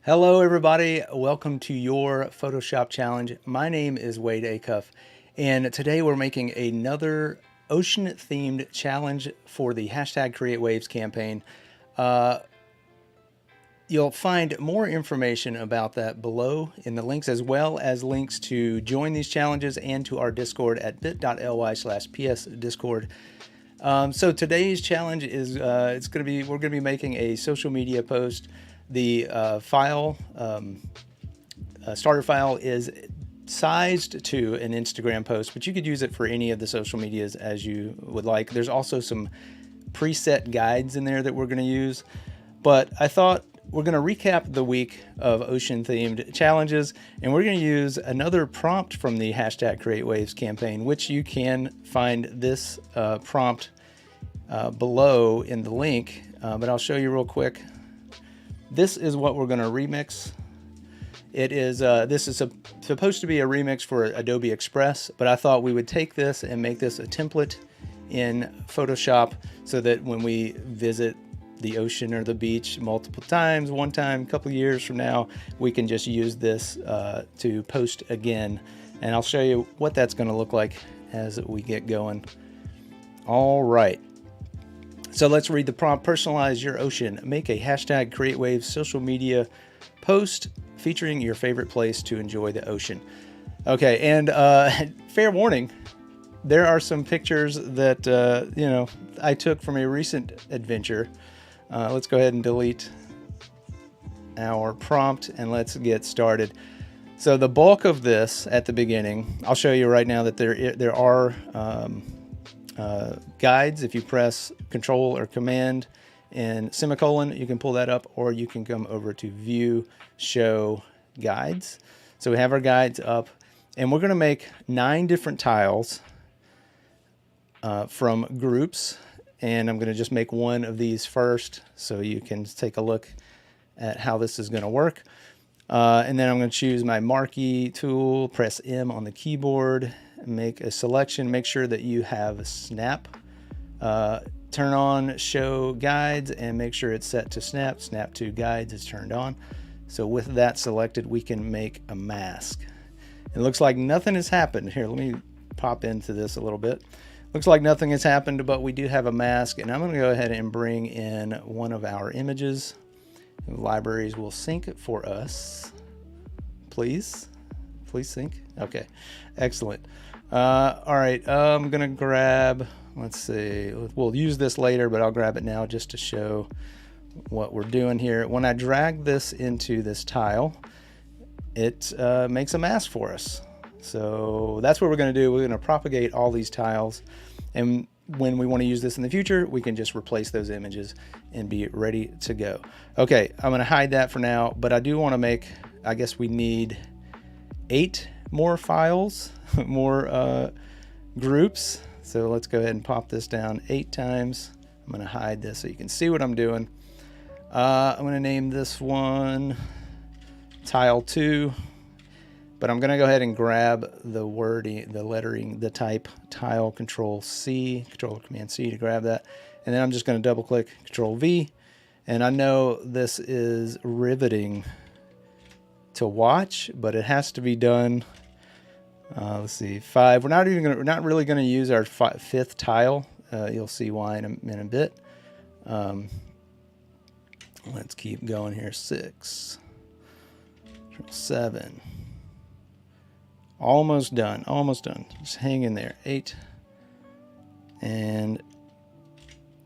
Hello everybody, welcome to your Photoshop challenge. My name is Wade Acuff, and today we're making another ocean themed challenge for the hashtag Create Waves campaign. You'll find more information about that below in the links, as well as links to join these challenges and to our Discord at bit.ly/psdiscord. So today's challenge is we're going to be making a social media post. The starter file is sized to an Instagram post, but you could use it for any of the social medias as you would like. There's also some preset guides in there that we're going to use, but I thought we're going to recap the week of ocean themed challenges, and we're going to use another prompt from the hashtag Create Waves campaign, which you can find this prompt below in the link, but I'll show you real quick. This is what we're going to remix. This is supposed to be a remix for Adobe Express, but I thought we would take this and make this a template in Photoshop so that when we visit the ocean or the beach multiple times, one time, a couple of years from now, we can just use this to post again. And I'll show you what that's going to look like as we get going. All right. So let's read the prompt. Personalize your ocean. Make a hashtag Create Waves social media post featuring your favorite place to enjoy the ocean. Okay, and fair warning, there are some pictures that I took from a recent adventure. Let's go ahead and delete our prompt and let's get started. So the bulk of this at the beginning, I'll show you right now that there are guides. If you press Control or Command and semicolon, you can pull that up, or you can come over to View, Show Guides. So we have our guides up, and we're going to make 9 different tiles from groups, and I'm going to just make one of these first so you can take a look at how this is going to work. And then I'm going to choose my marquee tool, press M on the keyboard, make a selection, make sure that you have a snap, turn on show guides, and make sure it's set to snap to guides is turned on. So with that selected, we can make a mask. It looks like nothing has happened. Here, let me pop into this a little bit. Looks like nothing has happened, but we do have a mask, and I'm going to go ahead and bring in one of our images. Libraries will sync for us. Please sync. Okay, excellent. All right, I'm gonna grab, let's see, we'll use this later, but I'll grab it now just to show what we're doing here. When I drag this into this tile, it makes a mask for us. So that's what we're gonna do. We're gonna propagate all these tiles, and when we want to use this in the future, we can just replace those images and be ready to go. Okay, I'm going to hide that for now, but I do want to make, I guess we need 8 more files, more groups. So let's go ahead and pop this down 8 times. I'm going to hide this so you can see what I'm doing. I'm going to name this one Tile 2. But I'm going to go ahead and grab the wording, the lettering, the type tile, Control Command C to grab that. And then I'm just going to double click Control V. And I know this is riveting to watch, but it has to be done. Let's see, 5. We're not really going to use our 5th tile. You'll see why in a bit. Let's keep going here. 6, 7. Almost done. Just hang in there. 8 and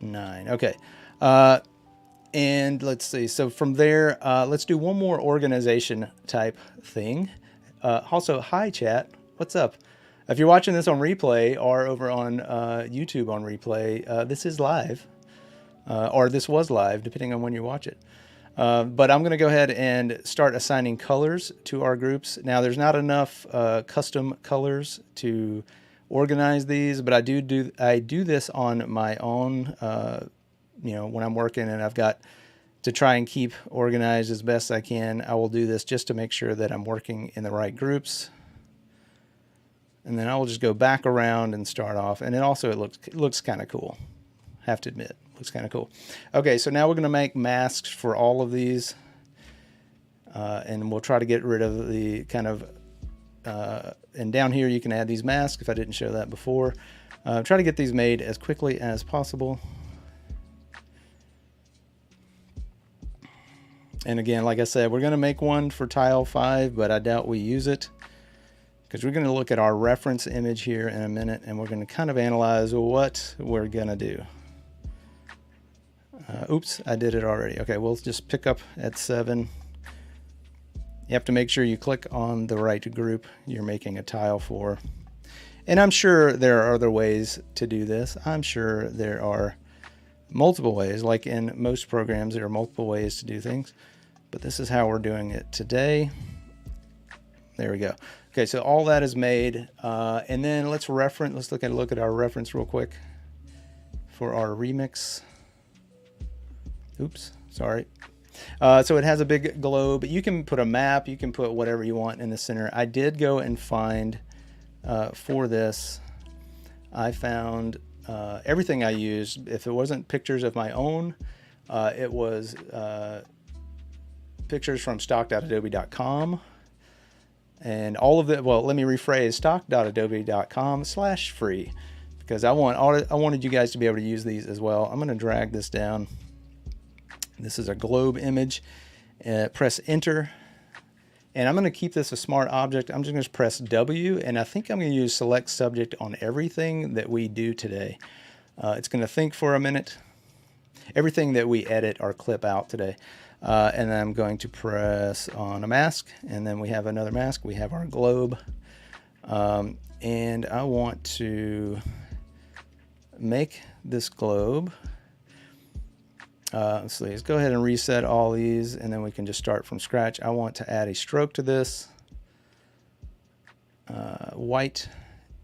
9. Okay. And let's see. So from there, let's do one more organization type thing. Also, hi chat. What's up? If you're watching this on replay or over on YouTube on replay, this is live, or this was live, depending on when you watch it. But I'm going to go ahead and start assigning colors to our groups. Now, there's not enough custom colors to organize these, but I do this on my own. When I'm working and I've got to try and keep organized as best I can, I will do this just to make sure that I'm working in the right groups. And then I will just go back around and start off. And it looks kind of cool. Have to admit. Looks kind of cool. Okay, so now we're going to make masks for all of these. and we'll try to get rid of the kind of, and down here you can add these masks if I didn't show that before. Try to get these made as quickly as possible. And again, like I said, we're going to make one for tile 5, but I doubt we use it, because we're going to look at our reference image here in a minute, and we're going to kind of analyze what we're going to do. Oops, I did it already. Okay, we'll just pick up at 7. You have to make sure you click on the right group you're making a tile for. And I'm sure there are other ways to do this. I'm sure there are multiple ways. Like in most programs, there are multiple ways to do things. But this is how we're doing it today. There we go. Okay, so all that is made. And then let's look at our reference real quick for our remix. Oops, sorry. So it has a big globe. You can put a map, you can put whatever you want in the center. I did go and find, for this, I found everything I used. If it wasn't pictures of my own, it was pictures from stock.adobe.com. And all of it, well, let me rephrase, stock.adobe.com/free, because I wanted you guys to be able to use these as well. I'm going to drag this down. This is a globe image. Press enter, and I'm going to keep this a smart object. I'm just going to press W, and I think I'm going to use select subject on everything that we do today. It's going to think for a minute. Everything that we edit or clip out today. And then I'm going to press on a mask, and then we have another mask. We have our globe. And I want to make this globe. Let's go ahead and reset all these, and then we can just start from scratch. I want to add a stroke to this, white,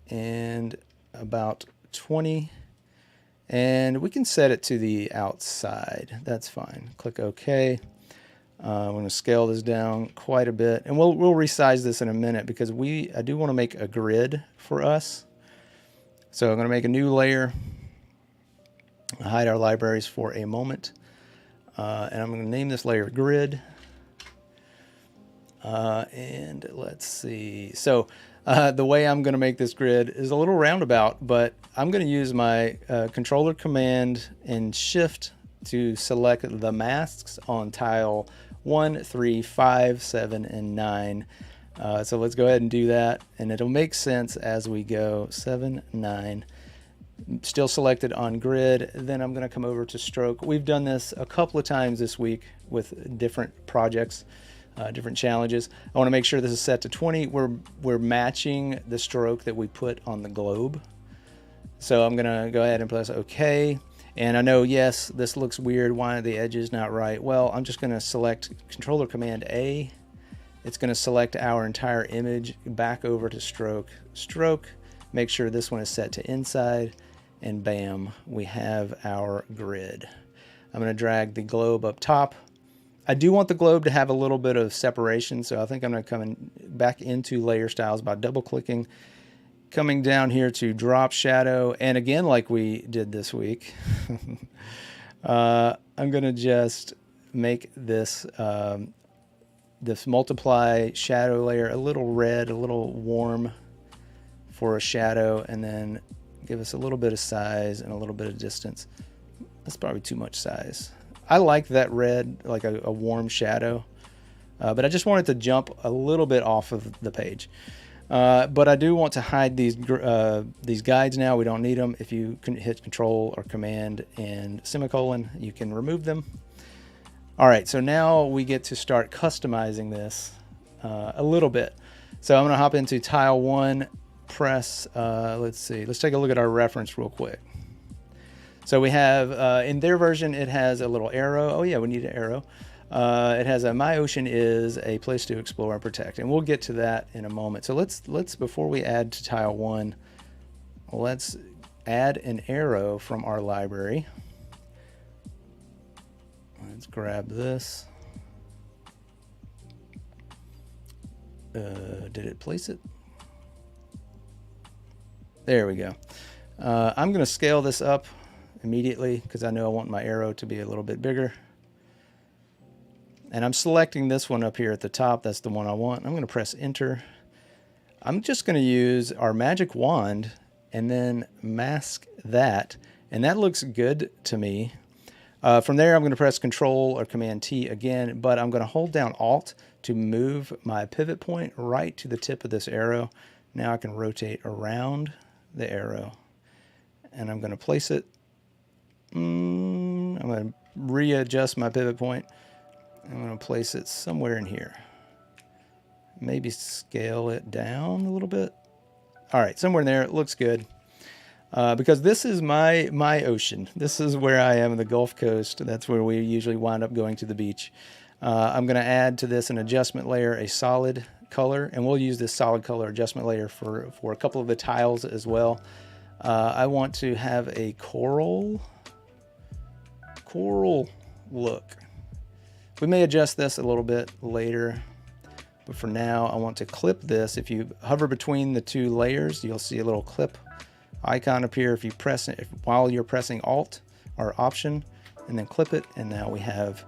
and about 20, and we can set it to the outside. That's fine. Click OK. I'm going to scale this down quite a bit, and we'll resize this in a minute, because I do want to make a grid for us. So I'm going to make a new layer, hide our libraries for a moment, and I'm going to name this layer grid. And let's see. So the way I'm going to make this grid is a little roundabout, but I'm going to use my controller command and shift to select the masks on tile 1, 3, 5, 7, and 9. So let's go ahead and do that, and it'll make sense as we go. 7, 9. Still selected on grid. Then I'm going to come over to stroke. We've done this a couple of times this week with different projects, different challenges. I want to make sure this is set to 20. We're matching the stroke that we put on the globe. So I'm going to go ahead and press OK. And I know, yes, this looks weird. Why are the edges not right? Well, I'm just going to select controller command A. It's going to select our entire image back over to stroke. Stroke. Make sure this one is set to inside, and bam, we have our grid. I'm going to drag the globe up top. I do want the globe to have a little bit of separation, so I think I'm going to come back into layer styles by double clicking, coming down here to drop shadow, and again, like we did this week, I'm going to just make this this multiply shadow layer a little red, a little warm for a shadow, and then give us a little bit of size and a little bit of distance. That's probably too much size. I like that red, like a warm shadow, but I just want it to jump a little bit off of the page. But I do want to hide these guides now. We don't need them. If you can hit Control or Command and semicolon, you can remove them. All right, so now we get to start customizing this a little bit. So I'm going to hop into tile 1, press, let's see, let's take a look at our reference real quick. So we have, in their version, it has a little arrow. Oh yeah, we need an arrow. It has a My Ocean is a place to explore and protect, and we'll get to that in a moment. So let's before we add to tile 1, let's add an arrow from our library. Let's grab this. Did it place it? There we go. I'm going to scale this up immediately because I know I want my arrow to be a little bit bigger. And I'm selecting this one up here at the top. That's the one I want. I'm going to press enter. I'm just going to use our magic wand and then mask that. And that looks good to me. From there, I'm going to press Control or Command T again, but I'm going to hold down Alt to move my pivot point right to the tip of this arrow. Now I can rotate around the arrow, and I'm going to place it. I'm going to readjust my pivot point. I'm going to place it somewhere in here. Maybe scale it down a little bit. All right, somewhere in there. It looks good. Because this is my ocean. This is where I am in the Gulf Coast. That's where we usually wind up going to the beach. I'm going to add to this an adjustment layer, a solid color, and we'll use this solid color adjustment layer for a couple of the tiles as well. I want to have a coral look. We may adjust this a little bit later, but for now I want to clip this. If you hover between the two layers, you'll see a little clip icon appear if you press it while you're pressing Alt or Option, and then clip it, and now we have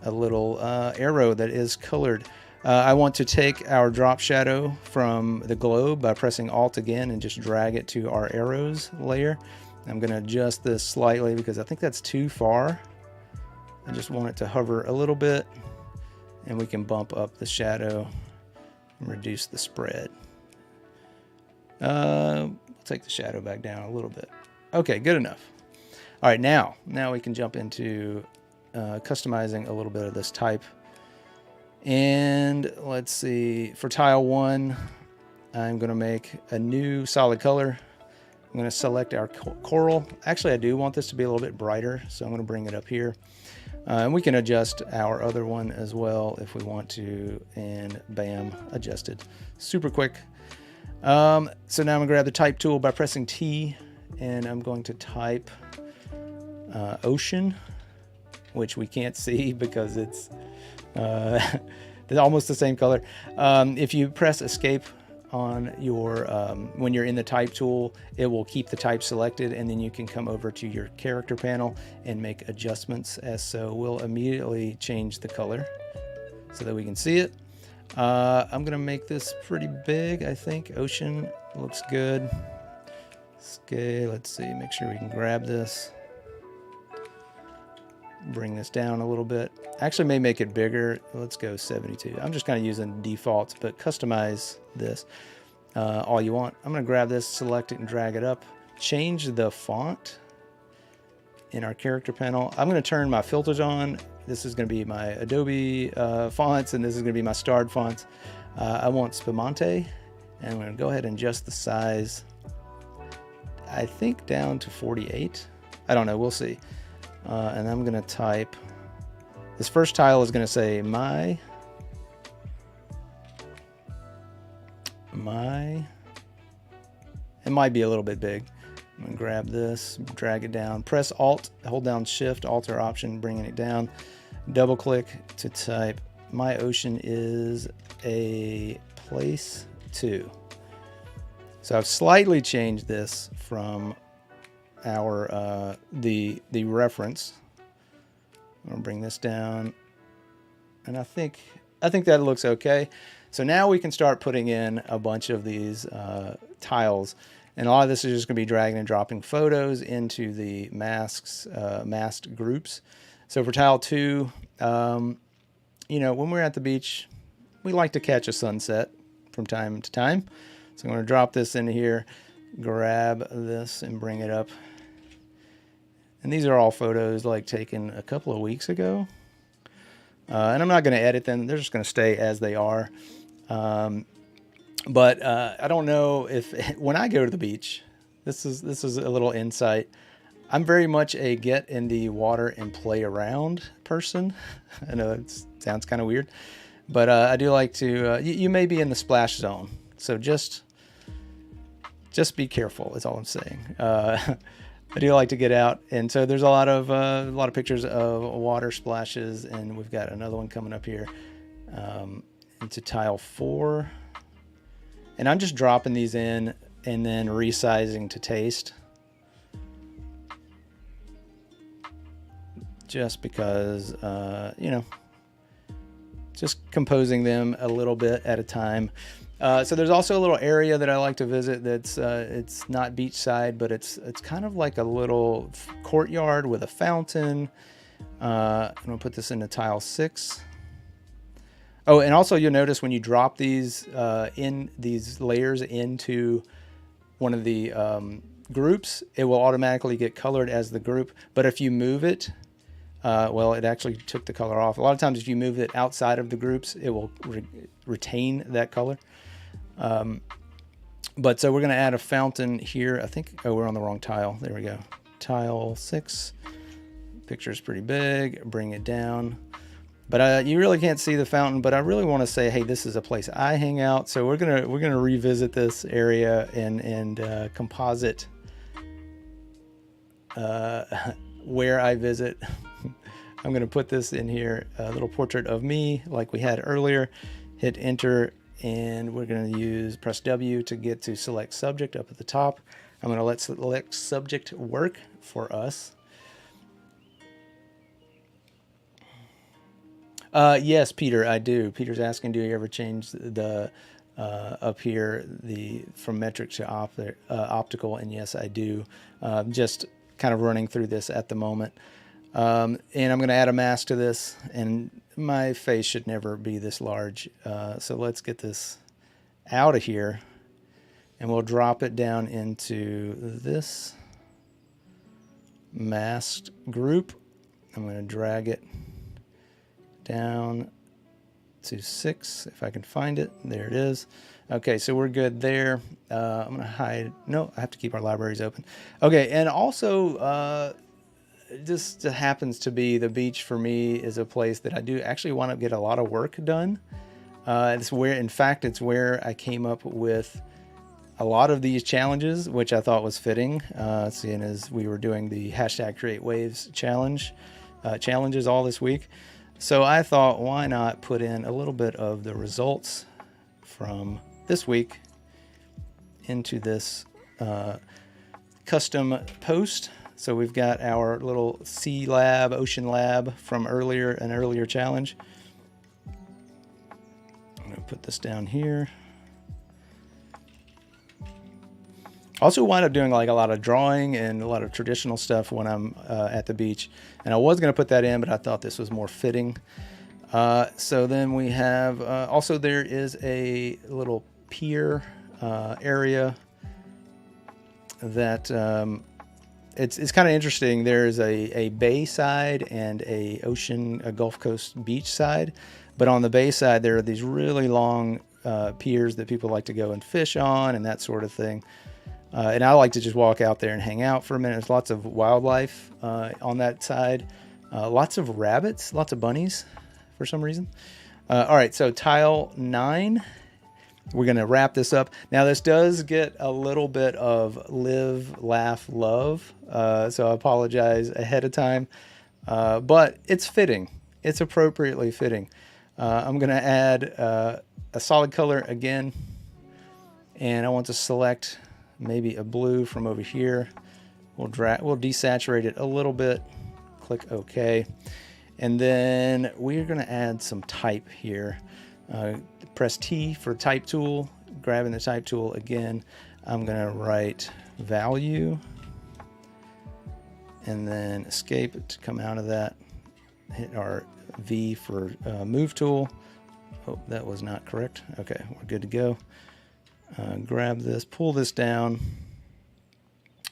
a little arrow that is colored. I want to take our drop shadow from the globe by pressing Alt again and just drag it to our arrows layer. I'm going to adjust this slightly because I think that's too far. I just want it to hover a little bit, and we can bump up the shadow and reduce the spread. Take the shadow back down a little bit. Okay, good enough. All right, now we can jump into customizing a little bit of this type. And let's see, for tile 1, I'm going to make a new solid color. I'm going to select our coral. Actually, I do want this to be a little bit brighter, so I'm going to bring it up here. And we can adjust our other one as well if we want to, and bam, adjusted. Super quick. So now I'm going to grab the type tool by pressing T, and I'm going to type ocean, which we can't see because it's almost the same color. If you press escape on your when you're in the type tool, it will keep the type selected, and then you can come over to your character panel and make adjustments as so. We'll immediately change the color so that we can see it. I'm gonna make this pretty big. I think ocean looks good. Scale, let's see, make sure we can grab this, bring this down a little bit. Actually may make it bigger. Let's go 72. I'm just kind of using defaults, but customize this all you want. I'm gonna grab this, select it, and drag it up. Change the font in our character panel. I'm gonna turn my filters on. This is gonna be my Adobe fonts, and this is gonna be my starred fonts. I want Spumante, and I'm gonna go ahead and adjust the size, I think down to 48. I don't know, we'll see. And I'm gonna type, this first tile is gonna say my, it might be a little bit big. I'm gonna grab this, drag it down, press Alt, hold down Shift, Alt or Option, bringing it down, double click to type, my ocean is a place 2. So I've slightly changed this from our the reference. I'm gonna bring this down, and I think that looks okay. So now we can start putting in a bunch of these tiles, and a lot of this is just gonna be dragging and dropping photos into the masks, masked groups. So for tile 2, you know, when we're at the beach, we like to catch a sunset from time to time. So I'm gonna drop this in here, grab this and bring it up. And these are all photos like taken a couple of weeks ago. And I'm not going to edit them. They're just going to stay as they are. But I don't know if when I go to the beach, this is a little insight. I'm very much a get in the water and play around person. I know it sounds kind of weird, but I do like to, you may be in the splash zone. So just be careful is all I'm saying. I do like to get out, and so there's a lot of pictures of water splashes, and we've got another one coming up here into tile 4, and I'm just dropping these in and then resizing to taste, just because you know, just composing them a little bit at a time. So there's also a little area that I like to visit that's it's not beachside, but it's kind of like a little courtyard with a fountain. I'm gonna put this into tile 6. Oh, and also you'll notice when you drop these in these layers into one of the groups, it will automatically get colored as the group. But if you move it, well, it actually took the color off. A lot of times if you move it outside of the groups, it will retain that color. But so we're going to add a fountain here. I think, oh, we're on the wrong tile. There we go. Tile 6. Picture's pretty big. Bring it down. But you really can't see the fountain, but I really want to say, hey, this is a place I hang out. So we're gonna revisit this area and composite where I visit. I'm gonna put this in here, a little portrait of me like we had earlier. Hit enter, and we're gonna press W to get to select subject up at the top. I'm gonna let select subject work for us. Yes, Peter, I do. Peter's asking, do you ever change the up here from metric to optical? And yes, I do. Just kind of running through this at the moment. And I'm going to add a mask to this, and my face should never be this large. So let's get this out of here, and we'll drop it down into this masked group. I'm going to drag it down to 6 if I can find it. There it is. Okay, so we're good there. I'm gonna hide. No, I have to keep our libraries open. Okay, and also just happens to be the beach for me is a place that I do actually want to get a lot of work done. It's where, in fact, it's where I came up with a lot of these challenges, which I thought was fitting, seeing as we were doing the #CreateWaves challenges all this week. So I thought, why not put in a little bit of the results from this week into this custom post. So we've got our little sea lab, ocean lab from an earlier challenge. I'm going to put this down here. Also wind up doing like a lot of drawing and a lot of traditional stuff when I'm at the beach. And I was going to put that in, but I thought this was more fitting. So then we have, also there is a little pier area that it's kind of interesting. There's a bay side and a Gulf Coast beach side. But on the bay side, there are these really long piers that people like to go and fish on and that sort of thing. And I like to just walk out there and hang out for a minute. There's lots of wildlife on that side. Lots of rabbits, lots of bunnies for some reason. All right, so tile 9. We're going to wrap this up. Now, this does get a little bit of live, laugh, love. So I apologize ahead of time. But it's fitting. It's appropriately fitting. I'm going to add a solid color again. And I want to select maybe a blue from over here. We'll desaturate it a little bit. Click OK. And then we're going to add some type here. Press T for type tool. Grabbing the type tool again. I'm going to write value. And then escape to come out of that. Hit our V for move tool. Oh, that was not correct. Okay, we're good to go. Grab this, pull this down,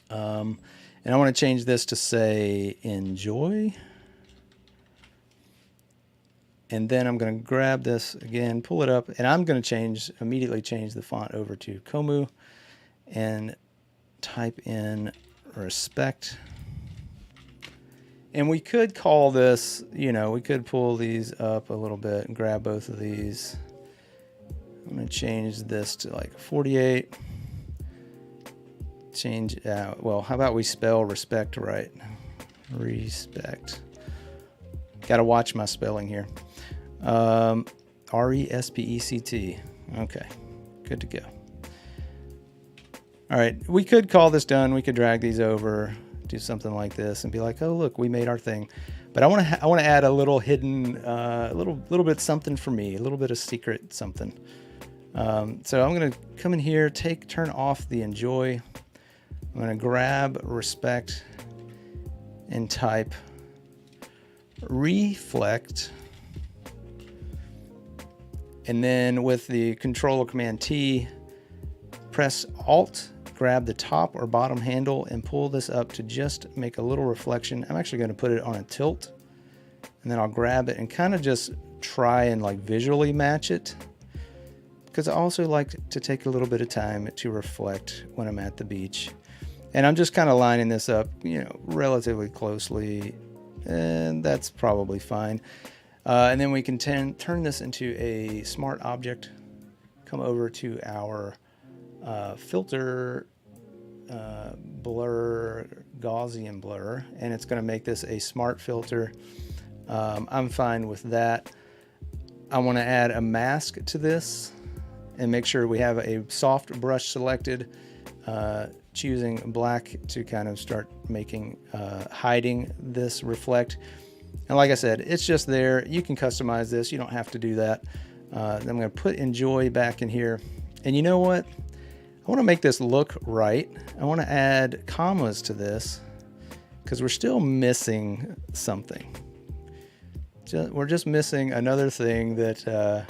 and I want to change this to say enjoy. And then I'm going to grab this again, pull it up, and I'm going to immediately change the font over to Komu and type in respect. And we could call this, we could pull these up a little bit and grab both of these. I'm going to change this to like 48. Well, how about we spell respect right? Respect. Got to watch my spelling here. R-E-S-P-E-C-T. Okay, good to go. All right, we could call this done. We could drag these over, do something like this, and be like, oh, look, we made our thing. But I want to add a little hidden, little bit something for me, a little bit of secret something. So I'm going to come in here, turn off the enjoy. I'm going to grab respect and type reflect. And then with the Control or Command T, press Alt, grab the top or bottom handle and pull this up to just make a little reflection. I'm actually going to put it on a tilt, and then I'll grab it and kind of just try and like visually match it, because I also like to take a little bit of time to reflect when I'm at the beach. And I'm just kind of lining this up, relatively closely, and that's probably fine. And then we can turn this into a smart object. Come over to our filter, blur, Gaussian blur, and it's going to make this a smart filter. I'm fine with that. I want to add a mask to this and make sure we have a soft brush selected, choosing black to kind of start making, hiding this reflect. And like I said, it's just there. You can customize this. You don't have to do that. I'm going to put enjoy back in here. And you know what? I want to make this look right. I want to add commas to this because we're still missing something. We're just missing another thing that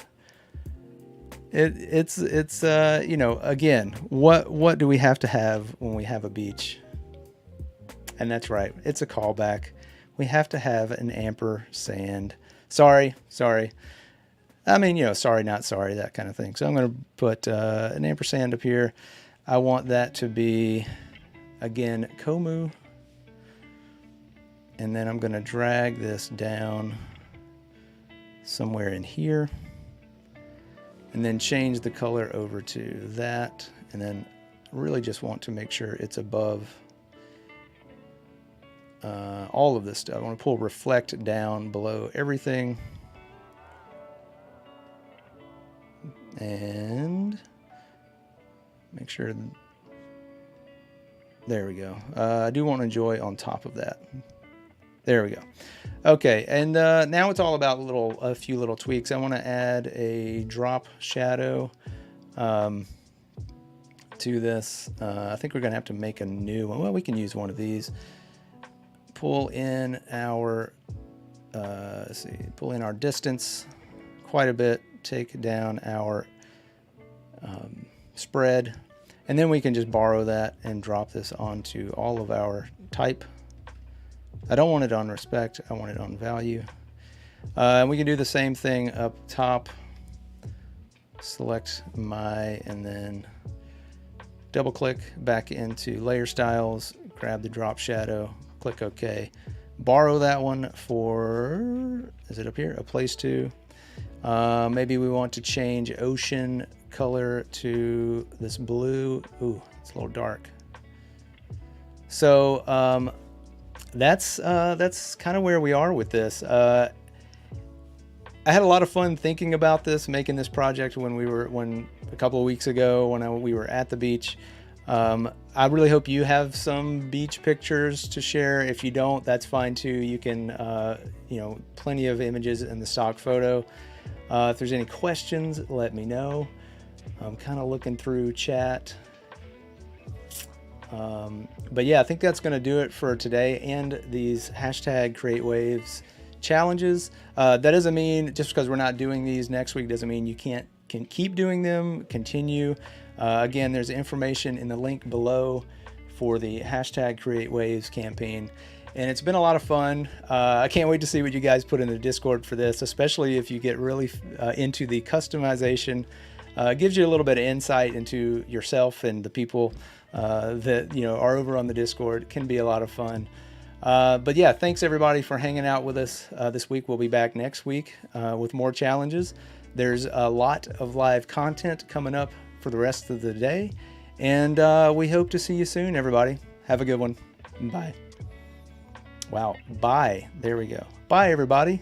it's again, what do we have to have when we have a beach? And that's right, it's a callback. We have to have an ampersand. Sorry. I mean, sorry, not sorry, that kind of thing. So I'm going to put an ampersand up here. I want that to be, again, Komu. And then I'm going to drag this down somewhere in here. And then change the color over to that. And then really just want to make sure it's above all of this stuff. I want to pull reflect down below everything. And make sure, there we go. I do want to enjoy on top of that. There we go. Okay, and now it's all about a few little tweaks. I want to add a drop shadow to this. I think we're going to have to make a new one. Well, we can use one of these. Pull in our, pull in our distance quite a bit. Take down our spread, and then we can just borrow that and drop this onto all of our type. I don't want it on respect, I want it on value. And we can do the same thing up top. Select and then double click back into layer styles, grab the drop shadow, click OK. Borrow that one for, is it up here? A place to. Maybe we want to change ocean color to this blue. Ooh, it's a little dark. So that's kind of where we are with this. I had a lot of fun thinking about this, making this project when a couple of weeks ago when we were at the beach. I really hope you have some beach pictures to share. If you don't, that's fine too. You can, plenty of images in the stock photo. If there's any questions, let me know. I'm kind of looking through chat. But yeah, I think that's going to do it for today and these hashtag Create Waves challenges. That doesn't mean just because we're not doing these next week doesn't mean you can keep doing them, continue. Again, there's information in the link below for the hashtag Create Waves campaign. And it's been a lot of fun. I can't wait to see what you guys put in the Discord for this, especially if you get really into the customization. It gives you a little bit of insight into yourself and the people that are over on the Discord. It can be a lot of fun. But yeah, thanks everybody for hanging out with us this week. We'll be back next week with more challenges. There's a lot of live content coming up for the rest of the day. And we hope to see you soon, everybody. Have a good one. Bye. Wow. Bye. There we go. Bye, everybody.